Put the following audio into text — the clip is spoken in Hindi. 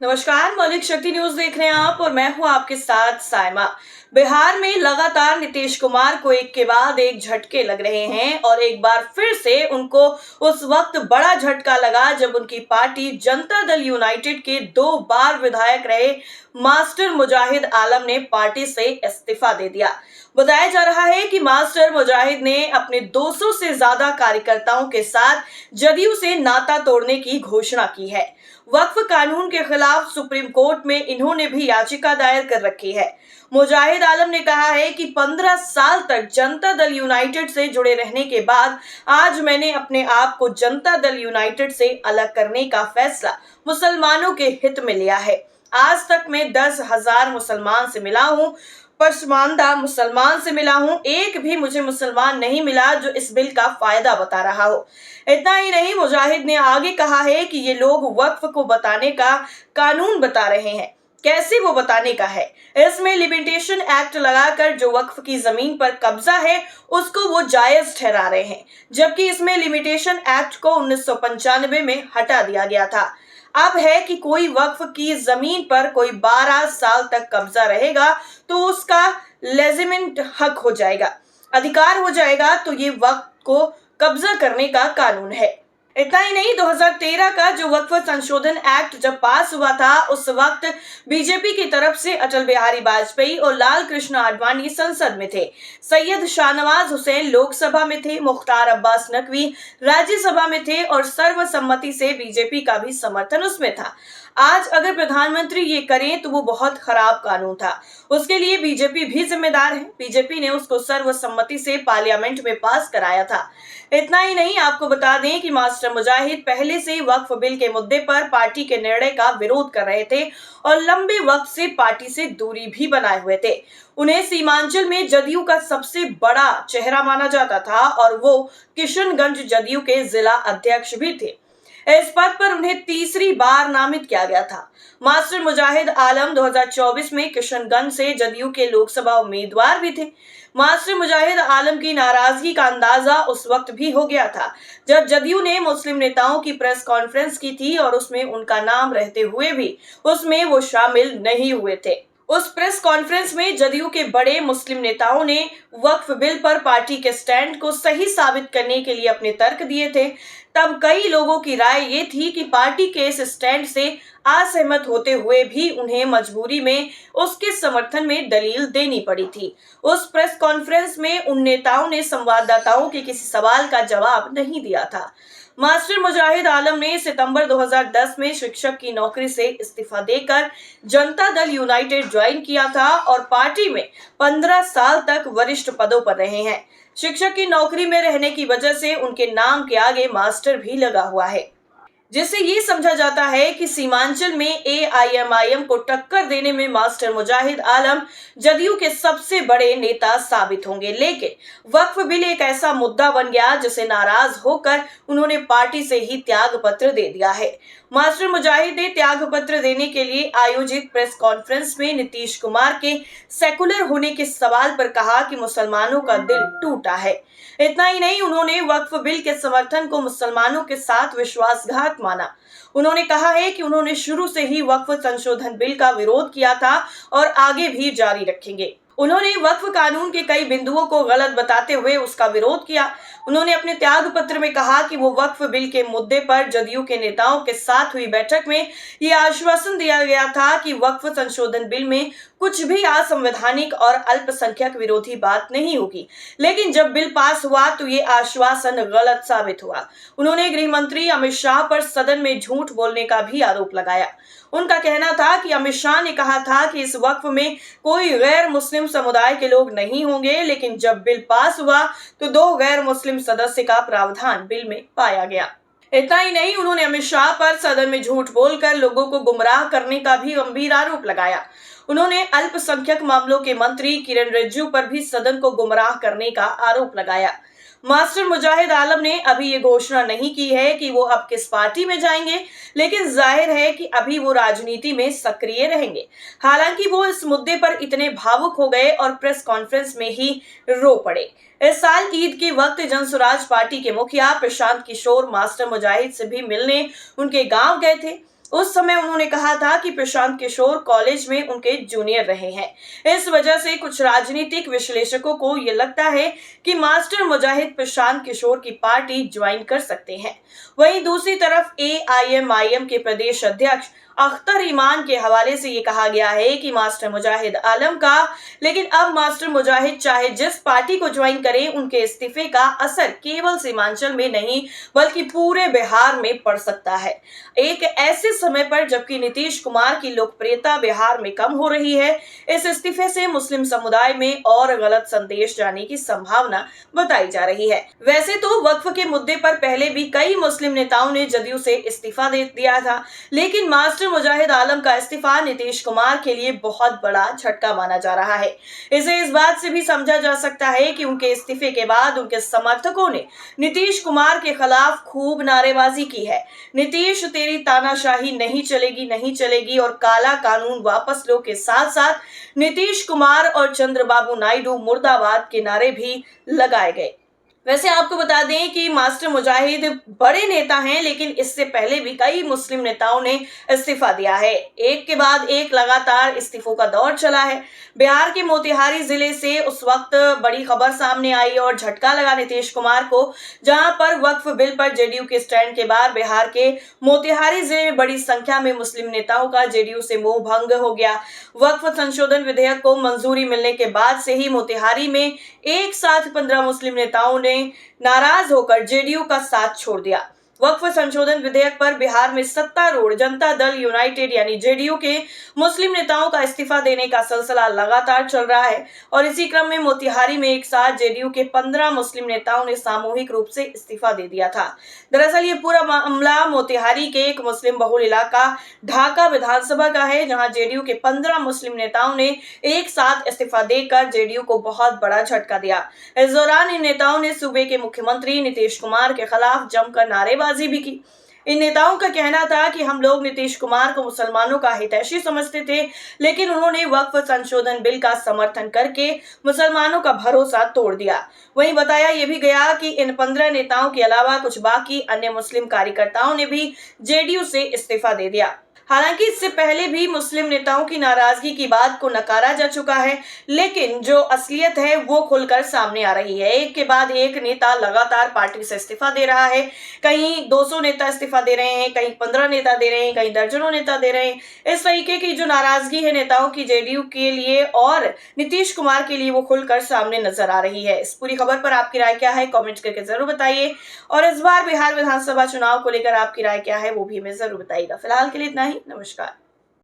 नमस्कार, मौलिक शक्ति न्यूज देख रहे हैं आप और मैं हूं आपके साथ साइमा। बिहार में लगातार नीतीश कुमार को एक के बाद एक झटके लग रहे हैं और एक बार फिर से उनको उस वक्त बड़ा झटका लगा जब उनकी पार्टी जनता दल यूनाइटेड के 2 बार विधायक रहे मास्टर मुजाहिद आलम ने पार्टी से इस्तीफा दे दिया। बताया जा रहा है कि मास्टर मुजाहिद ने अपने 200 से ज्यादा कार्यकर्ताओं के साथ जदयू से नाता तोड़ने की घोषणा की है। वक्फ कानून के खिलाफ सुप्रीम कोर्ट में इन्होंने भी याचिका दायर कर रखी है। मुजाहिद आलम ने कहा है कि 15 साल तक जनता दल यूनाइटेड से जुड़े रहने के बाद आज मैंने अपने आप को जनता दल यूनाइटेड से अलग करने का फैसला मुसलमानों के हित में लिया है। आज तक मैं 10,000 मुसलमान से मिला हूँ, पसमानदा मुसलमान से मिला हूं, एक भी मुझे मुसलमान नहीं मिला जो इस बिल का फायदा बता रहा हो। इतना ही नहीं, मुजाहिद ने आगे कहा है कि ये लोग वक्फ को बताने का कानून बता रहे हैं। कैसे वो बताने का है? इसमें लिमिटेशन एक्ट लगाकर जो वक्फ की जमीन पर कब्जा है उसको वो जायज ठहरा रहे हैं, जबकि इसमें लिमिटेशन एक्ट को 1995 में हटा दिया गया था। अब है कि कोई वक्फ की जमीन पर कोई 12 साल तक कब्जा रहेगा तो उसका लेजिमेंट हक हो जाएगा, अधिकार हो जाएगा, तो ये वक्फ को कब्जा करने का कानून है। इतना ही नहीं, 2013 का जो वक्फ संशोधन एक्ट जब पास हुआ था उस वक्त बीजेपी की तरफ से अटल बिहारी वाजपेयी और लाल कृष्ण आडवाणी संसद में थे, सैयद शाहनवाज हुसैन लोकसभा में थे, मुख्तार अब्बास नकवी राज्यसभा में थे और सर्वसम्मति से बीजेपी का भी समर्थन उसमें था। आज अगर प्रधानमंत्री ये करें तो वो बहुत खराब कानून था, उसके लिए बीजेपी भी जिम्मेदार है। बीजेपी ने उसको सर्वसम्मति से पार्लियामेंट में पास कराया था। इतना ही नहीं, आपको बता दें कि मास्टर मुजाहिद पहले से वक्फ बिल के मुद्दे पर पार्टी के निर्णय का विरोध कर रहे थे और लंबे वक्त से पार्टी से दूरी भी बनाए हुए थे। उन्हें सीमांचल में जदयू का सबसे बड़ा चेहरा माना जाता था और वो किशनगंज जदयू के जिला अध्यक्ष भी थे। इस पद पर उन्हें तीसरी बार नामित किया गया था। मास्टर मुजाहिद आलम 2024 में किशनगंज से जदयू के लोकसभा उम्मीदवार भी थे। मास्टर मुजाहिद आलम की नाराजगी का अंदाजा उस वक्त भी हो गया था जब जदयू ने मुस्लिम नेताओं की प्रेस कॉन्फ्रेंस की थी और उसमें उनका नाम रहते हुए भी उसमें वो शामिल नहीं हुए थे। उस प्रेस कॉन्फ्रेंस में जदयू के बड़े मुस्लिम नेताओं ने वक्फ बिल पर पार्टी के स्टैंड को सही साबित करने के लिए अपने तर्क दिए थे। तब कई लोगों की राय ये थी कि पार्टी के इस स्टैंड से असहमत होते हुए भी उन्हें मजबूरी में उसके समर्थन में दलील देनी पड़ी थी। उस प्रेस कॉन्फ्रेंस में उन नेताओं ने संवाददाताओं के किसी सवाल का जवाब नहीं दिया था। मास्टर मुजाहिद आलम ने सितंबर 2010 में शिक्षक की नौकरी से इस्तीफा देकर जनता दल यूनाइटेड ज्वाइन किया था और पार्टी में 15 साल तक वरिष्ठ पदों पर रहे हैं। शिक्षक की नौकरी में रहने की वजह से उनके नाम के आगे मास्टर भी लगा हुआ है, जिससे ये समझा जाता है कि सीमांचल में एआईएमआईएम को टक्कर देने में मास्टर मुजाहिद आलम जदयू के सबसे बड़े नेता साबित होंगे। लेकिन वक्फ बिल एक ऐसा मुद्दा बन गया जिसे नाराज होकर उन्होंने पार्टी से ही त्याग पत्र दे दिया है। मास्टर मुजाहिद ने त्याग पत्र देने के लिए आयोजित प्रेस कॉन्फ्रेंस में नीतीश कुमार के सेकुलर होने के सवाल पर कहा कि मुसलमानों का दिल टूटा है। इतना ही नहीं, उन्होंने वक्फ बिल के समर्थन को मुसलमानों के साथ विश्वासघात माना। उन्होंने कहा है कि उन्होंने शुरू से ही वक्फ संशोधन बिल का विरोध किया था और आगे भी जारी रखेंगे। उन्होंने वक्फ कानून के कई बिंदुओं को गलत बताते हुए उसका विरोध किया। उन्होंने अपने त्याग पत्र में कहा कि वो वक्फ बिल के मुद्दे पर जदयू के नेताओं के साथ हुई बैठक में ये आश्वासन दिया गया था कि वक्फ संशोधन बिल में कुछ भी असंवैधानिक और अल्पसंख्यक विरोधी बात नहीं होगी, लेकिन जब बिल पास हुआ तो ये आश्वासन गलत साबित हुआ। उन्होंने गृह मंत्री अमित शाह पर सदन में झूठ बोलने का भी आरोप लगाया। उनका कहना था कि अमित शाह ने कहा था कि इस वक्फ में कोई गैर मुस्लिम समुदाय के लोग नहीं होंगे, लेकिन जब बिल पास हुआ तो 2 गैर मुस्लिम सदस्य का प्रावधान बिल में पाया गया। इतना ही नहीं, उन्होंने अमित शाह पर सदन में झूठ बोलकर लोगों को गुमराह करने का भी गंभीर आरोप लगाया। उन्होंने अल्पसंख्यक मामलों के मंत्री किरण रिजिजू पर भी सदन को गुमराह करने का आरोप लगाया। मास्टर मुजाहिद आलम ने अभी ये घोषणा नहीं की है कि वो अब किस पार्टी में जाएंगे, लेकिन जाहिर है कि अभी वो राजनीति में सक्रिय रहेंगे। हालांकि वो इस मुद्दे पर इतने भावुक हो गए और प्रेस कॉन्फ्रेंस में ही रो पड़े। इस साल ईद के वक्त जनसुराज पार्टी के मुखिया प्रशांत किशोर मास्टर मुजाहिद से भी मिलने उनके गांव गए थे। उस समय उन्होंने कहा था कि प्रशांत किशोर कॉलेज में उनके जूनियर रहे हैं। इस वजह से कुछ राजनीतिक विश्लेषकों को यह लगता है कि मास्टर मुजाहिद प्रशांत किशोर की पार्टी ज्वाइन कर सकते हैं। वहीं दूसरी तरफ एआईएमआईएम के प्रदेश अध्यक्ष अख्तर ईमान के हवाले से ये कहा गया है कि मास्टर मुजाहिद आलम का, लेकिन अब मास्टर मुजाहिद चाहे जिस पार्टी को ज्वाइन करें, उनके इस्तीफे का असर केवल सीमांचल में नहीं बल्कि पूरे बिहार में पड़ सकता है। एक ऐसे समय पर जबकि नीतीश कुमार की लोकप्रियता बिहार में कम हो रही है, इस इस्तीफे से मुस्लिम समुदाय में और गलत संदेश जाने की संभावना बताई जा रही है। वैसे तो वक्फ के मुद्दे पर पहले भी कई मुस्लिम नेताओं ने जदयू से इस्तीफा दे दिया था, लेकिन मास्टर मुजाहिद आलम का इस्तीफा नीतीश कुमार के लिए बहुत बड़ा झटका माना जा रहा है। इसे इस बात से भी समझा जा सकता है कि उनके इस्तीफे के बाद उनके समर्थकों ने नीतीश कुमार के खिलाफ खूब नारेबाजी की है। नीतीश, तेरी तानाशाही नहीं चलेगी, नहीं चलेगी और काला कानून वापस लो के साथ साथ नीतीश कुमार और चंद्रबाबू नायडू मुर्दाबाद के नारे भी लगाए गए। वैसे आपको बता दें कि मास्टर मुजाहिद बड़े नेता हैं, लेकिन इससे पहले भी कई मुस्लिम नेताओं ने इस्तीफा दिया है। एक के बाद एक लगातार इस्तीफों का दौर चला है। बिहार के मोतिहारी जिले से उस वक्त बड़ी खबर सामने आई और झटका लगा नीतीश कुमार को, जहां पर वक्फ बिल पर जेडीयू के स्टैंड के बाद बिहार के मोतिहारी जिले में बड़ी संख्या में मुस्लिम नेताओं का जेडीयू से मोह भंग हो गया। वक्फ संशोधन विधेयक को मंजूरी मिलने के बाद से ही मोतिहारी में एक साथ 15 मुस्लिम नेताओं ने नाराज होकर जेडीयू का साथ छोड़ दिया। वक्फ संशोधन विधेयक पर बिहार में सत्तारूढ़ जनता दल यूनाइटेड यानी जेडीयू के मुस्लिम नेताओं का इस्तीफा देने का सिलसिला लगातार चल रहा है और इसी क्रम में मोतिहारी में एक साथ जेडीयू के 15 मुस्लिम नेताओं ने सामूहिक रूप से इस्तीफा दे दिया था। दरअसल ये पूरा मामला मोतिहारी के एक मुस्लिम बहुल इलाका ढाका विधानसभा का है, जहां जेडीयू के 15 मुस्लिम नेताओं ने एक साथ इस्तीफा देकर जेडीयू को बहुत बड़ा झटका दिया। इस दौरान इन नेताओं ने सूबे के मुख्यमंत्री नीतीश कुमार के खिलाफ जमकर नारेबाजी भी की। इन नेताओं का कहना था कि हम लोग नीतीश कुमार को मुसलमानों का हितैषी समझते थे, लेकिन उन्होंने वक्फ संशोधन बिल का समर्थन करके मुसलमानों का भरोसा तोड़ दिया। वहीं बताया यह भी गया कि इन 15 नेताओं के अलावा कुछ बाकी अन्य मुस्लिम कार्यकर्ताओं ने भी जेडीयू से इस्तीफा दे दिया। हालांकि इससे पहले भी मुस्लिम नेताओं की नाराजगी की बात को नकारा जा चुका है, लेकिन जो असलियत है वो खुलकर सामने आ रही है। एक के बाद एक नेता लगातार पार्टी से इस्तीफा दे रहा है। कहीं 200 नेता इस्तीफा दे रहे हैं, कहीं 15 नेता दे रहे हैं, कहीं दर्जनों नेता दे रहे हैं। इस तरीके की जो नाराजगी है नेताओं की जेडीयू के लिए और नीतीश कुमार के लिए, वो खुलकर सामने नजर आ रही है। इस पूरी खबर पर आपकी राय क्या है, कॉमेंट करके जरूर बताइए और इस बार बिहार विधानसभा चुनाव को लेकर आपकी राय क्या है वो भी हमें जरूर बताइएगा। फिलहाल के लिए इतना ही। नमस्कार।